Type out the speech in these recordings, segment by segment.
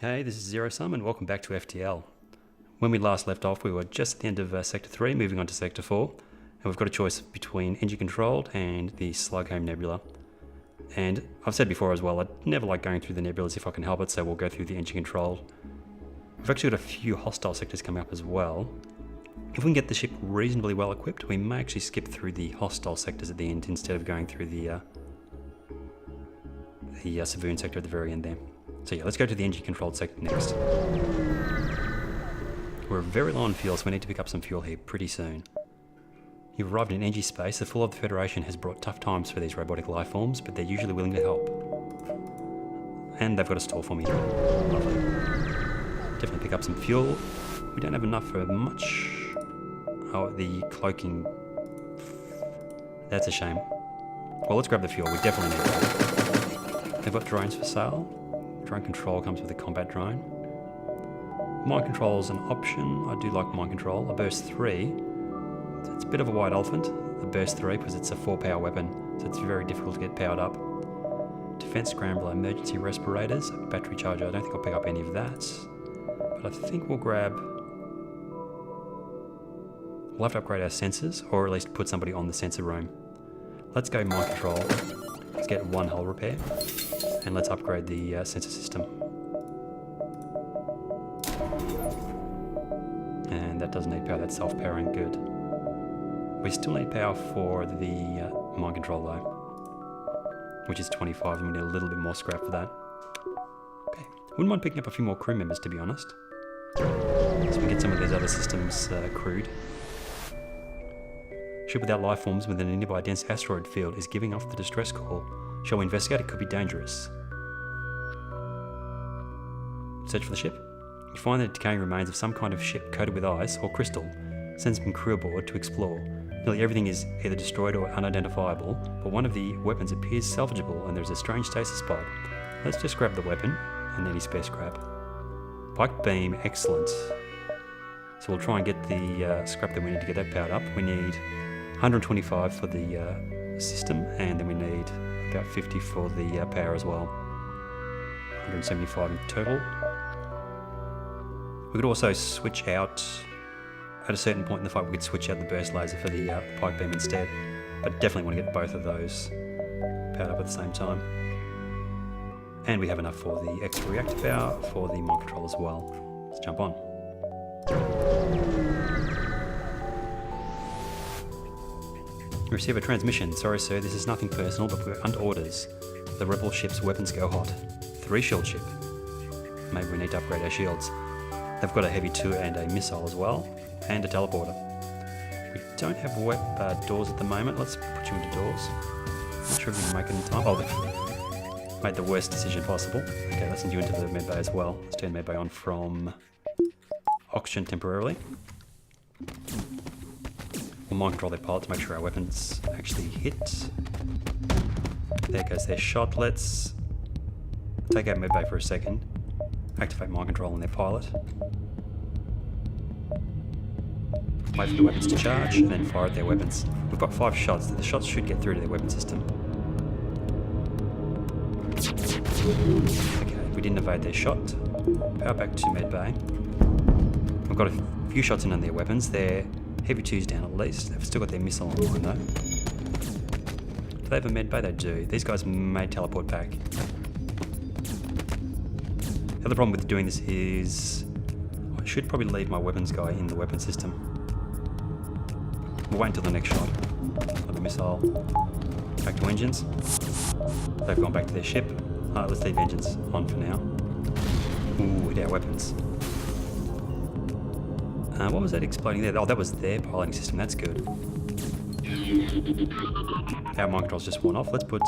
Hey, this is Zero Sum and welcome back to FTL. When we last left off, we were just at the end of Sector 3, moving on to Sector 4, and we've got a choice between engine controlled and the Slughome Nebula. And I've said before as well, I'd never like going through the nebulas if I can help it, so we'll go through the engine controlled. We've actually got a few hostile sectors coming up as well. If we can get the ship reasonably well equipped, we may actually skip through the hostile sectors at the end instead of going through the Savoon sector at the very end there. So yeah, let's go to the engine controlled sector next. We're very low on fuel, so we need to pick up some fuel here pretty soon. You've arrived in NG space. The fall of the Federation has brought tough times for these robotic life forms, but they're usually willing to help. And they've got a store for me. Lovely. Definitely pick up some fuel. We don't have enough for much. Oh, the cloaking. That's a shame. Well, let's grab the fuel. We definitely need that. They've got drones for sale. Drone control comes with a combat drone. Mind control is an option. I do like mind control. A burst 3. It's a bit of a white elephant, the burst 3, because it's a 4-power weapon, so it's very difficult to get powered up. Defense scrambler, emergency respirators, battery charger. I don't think I'll pick up any of that. But I think we'll grab... We'll have to upgrade our sensors, or at least put somebody on the sensor room. Let's go mind control. Let's get one hull repair. And let's upgrade the sensor system. And that doesn't need power, that's self-powering, good. We still need power for the mind control though, which is 25, and we need a little bit more scrap for that. Okay, wouldn't mind picking up a few more crew members, to be honest. So we can get some of these other systems crewed. Ship without life forms within a nearby dense asteroid field is giving off the distress call. Shall we investigate? It could be dangerous. Search for the ship. You find the decaying remains of some kind of ship coated with ice or crystal. Send some crew aboard to explore. Nearly everything is either destroyed or unidentifiable, but one of the weapons appears salvageable and there's a strange stasis pod. Let's just grab the weapon and any spare scrap. Pike beam, excellent. So we'll try and get the scrap that we need to get that powered up. We need 125 for the system, and then we need about 50 for the power as well. 175 in total. We could also switch out, at a certain point in the fight, we could switch out the burst laser for the pike beam instead. But definitely want to get both of those powered up at the same time. And we have enough for the extra reactor power for the mind control as well. Let's jump on. Receive a transmission. Sorry sir, this is nothing personal, but we're under orders. The rebel ship's weapons go hot. 3-shield ship. Maybe we need to upgrade our shields. They've got a heavy 2 and a missile as well, and a teleporter. We don't have doors at the moment. Let's put you into doors. Not sure if we can make it in time. Oh, they've made the worst decision possible. Okay, let's send you into the medbay as well. Let's turn medbay on from oxygen temporarily. We'll mind control their pilot to make sure our weapons actually hit. There goes their shot. Let's take out medbay for a second. Activate mind control on their pilot. Wait for the weapons to charge, and then fire at their weapons. We've got 5 shots. The shots should get through to their weapon system. Okay, we didn't evade their shot. Power back to medbay. We've got a few shots in on their weapons. Their heavy 2's down at least. They've still got their missile online though. Do they have a medbay? They do. These guys may teleport back. The other problem with doing this is I should probably leave my weapons guy in the weapon system. We'll wait until the next shot of the missile. Back to engines. They've gone back to their ship. Let's leave engines on for now. Ooh, hit our weapons. What was that exploding there? Oh, that was their piloting system. That's good. Our mind control's just worn off. Let's put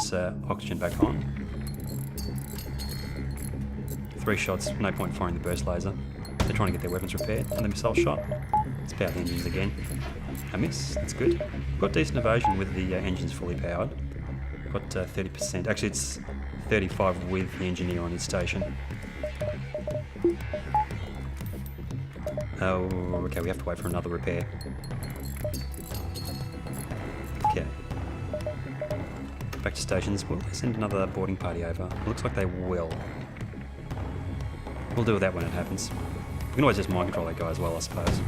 oxygen back on. 3 shots, no point firing the burst laser. They're trying to get their weapons repaired. And the missile shot. Let's power the engines again. A miss, that's good. We've got decent evasion with the engines fully powered. Got 30%, actually it's 35 with the engineer on his station. Oh, okay, we have to wait for another repair. Okay. Back to stations. Will they send another boarding party over? Looks like they will. We'll deal with that when it happens. We can always just mind control that guy as well, I suppose.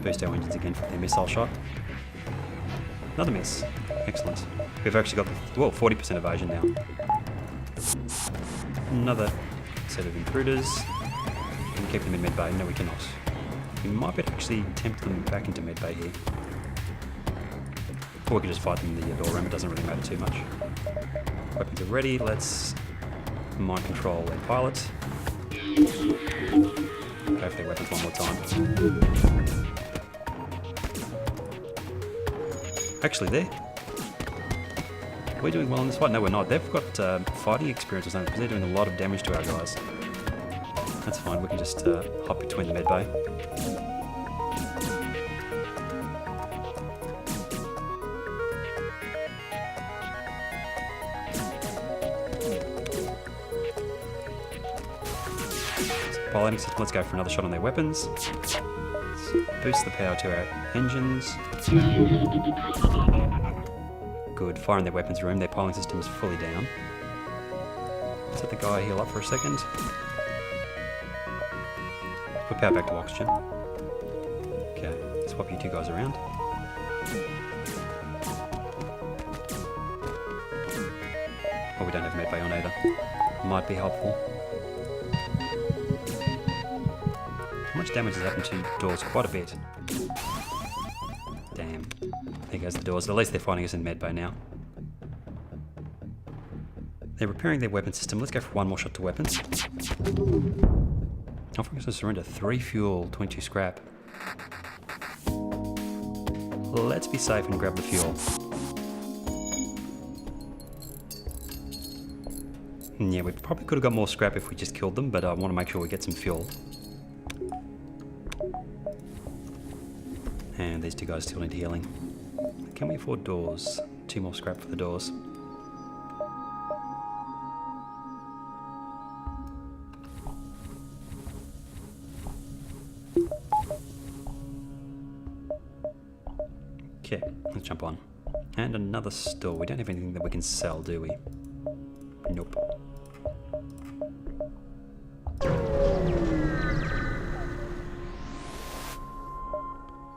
Boost our engines again for their missile shot. Another miss. Excellent. We've actually got, 40% evasion now. Another set of intruders. Can we keep them in medbay? No, we cannot. We might be able to actually tempt them back into medbay here. Or we could just fight them in the door room, it doesn't really matter too much. Weapons are ready, let's mind control their pilot. Go for their weapons one more time. Actually, we're doing well in this fight. No, we're not. They've got fighting experience or something because they're doing a lot of damage to our guys. That's fine. We can just hop between the med bay. Piloting system. Let's go for another shot on their weapons. Let's boost the power to our engines. Good. Fire in their weapons room. Their piling system is fully down. Let's let the guy heal up for a second. Put power back to oxygen. Okay. Swap you two guys around. Oh, we don't have medbay on either. Might be helpful. How much damage has happened to doors? Quite a bit. Damn. There goes the doors. At least they're finding us in medbay now. They're repairing their weapon system. Let's go for one more shot to weapons. Offering us a surrender. 3 fuel, 22 scrap. Let's be safe and grab the fuel. Yeah, we probably could have got more scrap if we just killed them, but I want to make sure we get some fuel. And these two guys still need healing. Can we afford doors? 2 more scrap for the doors. Okay, let's jump on. And another store. We don't have anything that we can sell, do we? Nope.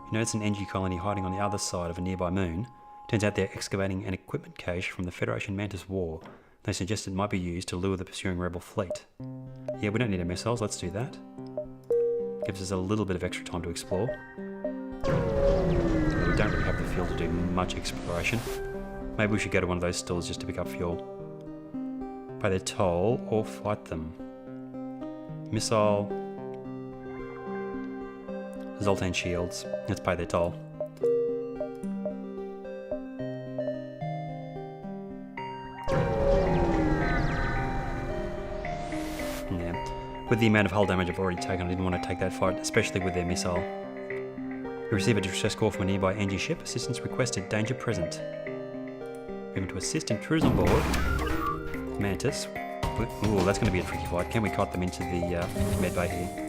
You notice an NG colony hiding on the other side of a nearby moon. Turns out they're excavating an equipment cache from the Federation Mantis War. They suggest it might be used to lure the pursuing rebel fleet. Yeah, we don't need our missiles, let's do that. Gives us a little bit of extra time to explore. We don't really have the fuel to do much exploration. Maybe we should go to one of those stores just to pick up fuel. Pay their toll or fight them. Missile. Zoltan shields. Let's pay their toll. Yeah. With the amount of hull damage I've already taken, I didn't want to take that fight, especially with their missile. We receive a distress call from a nearby NG ship. Assistance requested. Danger present. Moving to assist intruders on board. Mantis. Ooh, that's going to be a tricky fight. Can we cut them into the medbay here?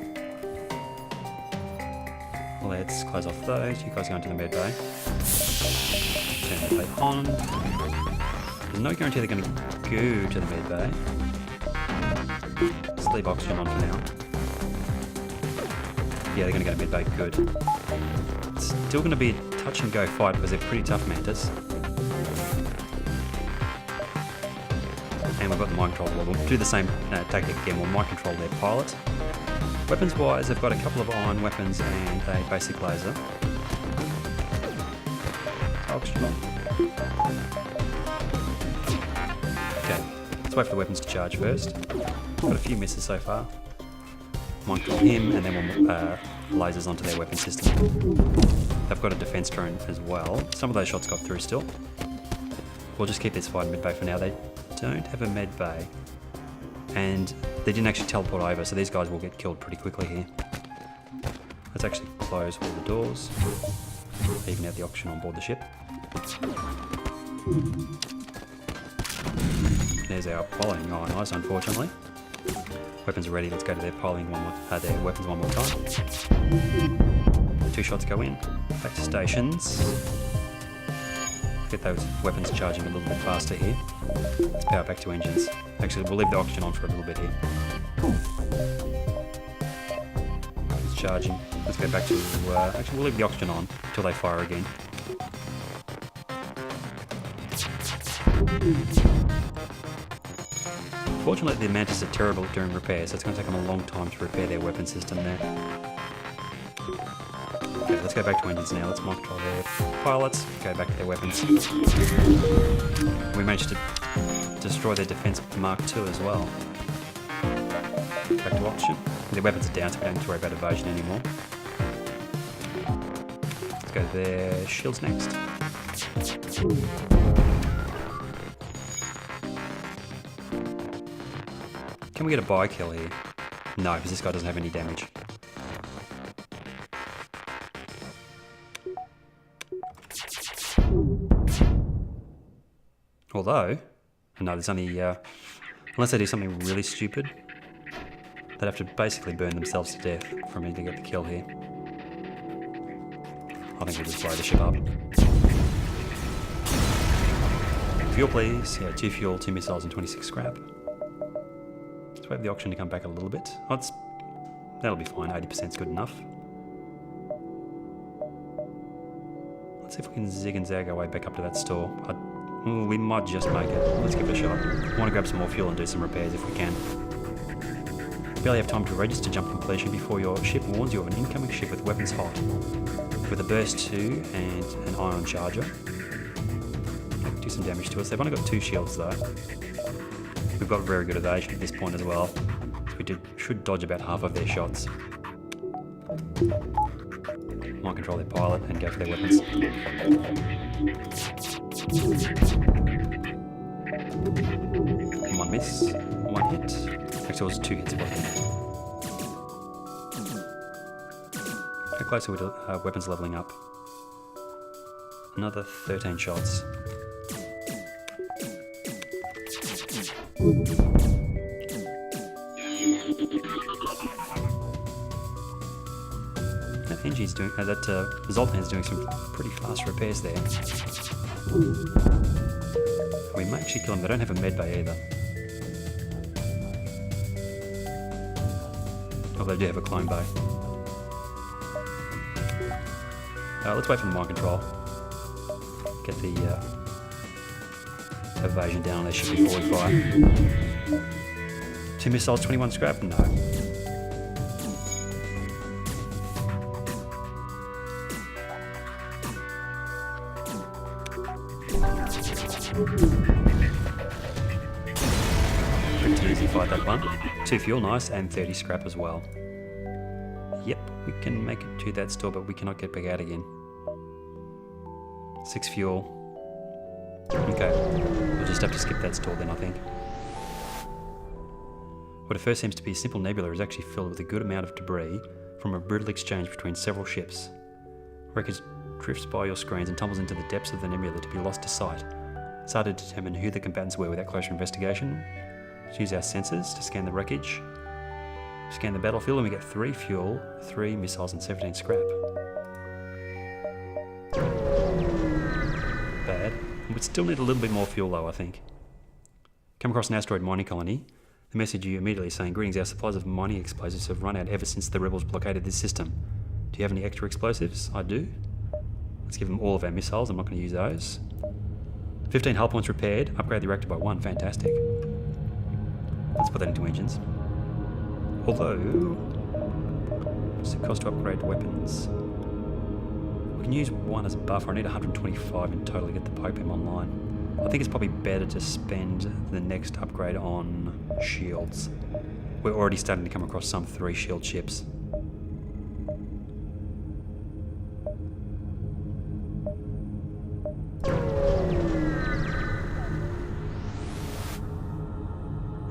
Let's close off those. You guys go into the medbay. Turn the medbay on. There's no guarantee they're going to go to the medbay. Let's leave oxygen on for now. Yeah, they're going to go to medbay. Good. It's still going to be a touch and go fight because they're pretty tough Mantis. And we've got the mind control. We'll do the same tactic again. We'll mind control their pilot. Weapons wise, they've got a couple of iron weapons and a basic laser. Oxygen on. Okay, let's wait for the weapons to charge first. Got a few misses so far. Mind control him, and then we'll lasers onto their weapon system. They've got a defense drone as well. Some of those shots got through still. We'll just keep this fight in mid-bay for now. They don't have a med bay. And they didn't actually teleport over, so these guys will get killed pretty quickly here. Let's actually close all the doors. Even out the oxygen on board the ship. There's our piling ionized, unfortunately. Weapons are ready. Let's go to their piling their weapons one more time. 2 shots go in. Back to stations. Get those weapons charging a little bit faster here. Let's power back to engines. Actually, we'll leave the oxygen on for a little bit here. It's charging. Let's go back to... actually, we'll leave the oxygen on until they fire again. Fortunately, the Mantis are terrible at doing repairs, so it's going to take them a long time to repair their weapon system there. Okay, let's go back to engines now. Let's mind control their pilots, go back to their weapons. We managed to destroy their defense Mark II as well. Back to oxygen. Their weapons are down, so we don't need to worry about evasion anymore. Let's go to their shields next. Can we get a buy kill here? No, because this guy doesn't have any damage. Although, no, there's only, unless they do something really stupid, they'd have to basically burn themselves to death for me to get the kill here. I think we'll just blow the ship up. Fuel please. Yeah, 2 fuel, 2 missiles and 26 scrap. Let's wait for the oxygen to come back a little bit. Oh, that'll be fine, 80% is good enough. Let's see if we can zig and zag our way back up to that store. We might just make it. Let's give it a shot. I want to grab some more fuel and do some repairs if we can. You barely have time to register jump completion before your ship warns you of an incoming ship with weapons hot. With a burst 2 and an ion charger. That could do some damage to us. They've only got 2 shields though. We've got very good evasion at this point as well. We should dodge about half of their shots. Might control their pilot and go for their weapons. One miss, 1 hit. Actually, it was 2 hits. How close are we to weapons leveling up? Another 13 shots. That engine's doing, Zoltan's doing some pretty fast repairs there. We might actually kill them. They don't have a med bay either. Oh, they do have a clone bay. Let's wait for the mind control. Get the evasion down on their ship before we fire. 2 missiles, 21 scrap? No. Pretty easy fight that one. 2 fuel, nice, and 30 scrap as well. Yep, we can make it to that store, but we cannot get back out again. 6 fuel. Okay, we'll just have to skip that store then, I think. What at first seems to be a simple nebula is actually filled with a good amount of debris from a brutal exchange between several ships. Wreckage drifts by your screens and tumbles into the depths of the nebula to be lost to sight. It's hard to determine who the combatants were without closer investigation. Let's use our sensors to scan the wreckage. Scan the battlefield and we get 3 fuel, 3 missiles and 17 scrap. Bad. We'd still need a little bit more fuel though, I think. Come across an asteroid mining colony. The message you immediately saying, "Greetings, our supplies of mining explosives have run out ever since the rebels blockaded this system. Do you have any extra explosives?" I do. Let's give them all of our missiles, I'm not going to use those. 15 hull points repaired, upgrade the reactor by 1, fantastic. Let's put that into engines. Although, what's it cost to upgrade the weapons? We can use 1 as a buffer. I need 125 in total to get the Popem online. I think it's probably better to spend the next upgrade on shields. We're already starting to come across some 3 shield ships.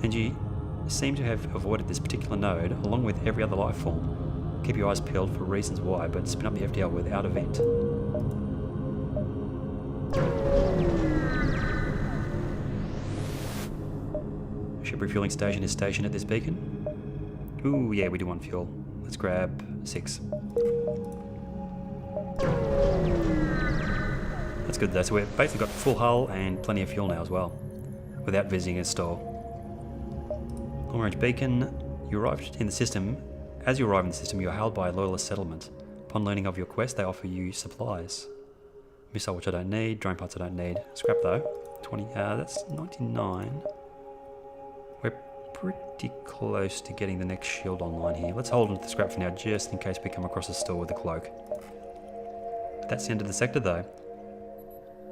And you seem to have avoided this particular node along with every other life form. Keep your eyes peeled for reasons why, but spin up the FTL without event. Ship refueling station is stationed at this beacon. Ooh, yeah, we do want fuel. Let's grab 6. That's good though, so we've basically got full hull and plenty of fuel now as well, without visiting a store. Long range beacon, You arrived in the system. As you arrive in the system, you are hailed by a loyalist settlement. Upon learning of your quest, they offer you supplies. Missile, which I don't need. Drone parts I don't need. Scrap though. 20. That's 99. We're pretty close to getting the next shield online here. Let's hold on to the scrap for now, just in case we come across a store with a cloak. That's the end of the sector though.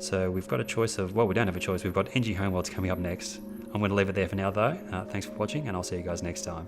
So we've got a choice of, well, we don't have a choice. We've got NG Homeworlds coming up next. I'm going to leave it there for now though. Thanks for watching, and I'll see you guys next time.